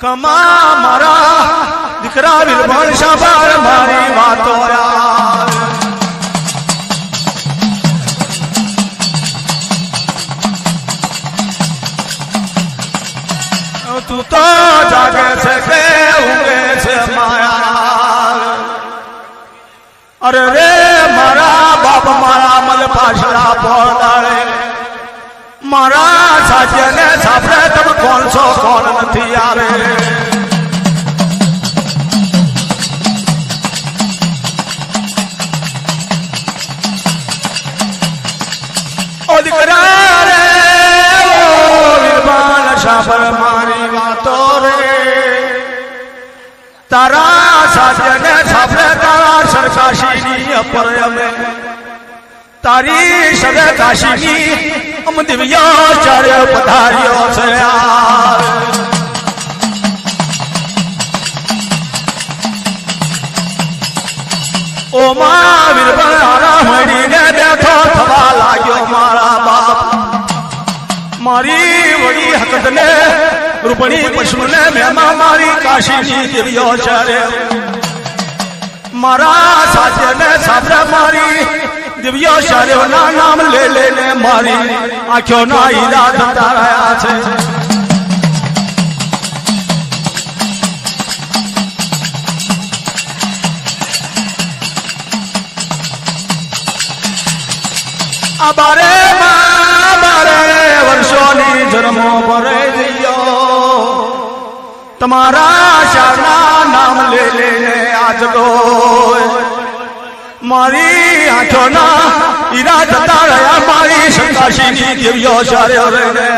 कमा मारा दिकरा विरभण शाबार मारी वातो यार तू तो जागे से के उगे से माया अरे रे मारा बाप मारा मल पाशरा पोड़ाड़े मारा साजे ने सापरे तब कौन सो कौन नथी आवे ओ दिकरा रे ओ विरबान शाबर मारी वातो रे तारा साजे ने सापरे तारा सरकाशी अपर में तारी सदा काशी हम दिव्या चार्य पधारियो से यार ओ मां विरबल आरा मड़ी ने देखो थवा लाग्यो मारा बाप मारी वड़ी हकत ने रूपणी पशु ने मेमा मारी काशी दिव्यो चार्य मारा साजे ने साबरा मारी दिव्यो शार्यो ना नाम ले लेने मारी आँखों ना इराद ताराया छे अबारे वर्षों नी जन्मो भरे दियो तुम्हारा शारना नाम ले लेने आज दो मारी आँखों ना इरादा ताराया मारी शंकाशी दिव्यो शार्यो रे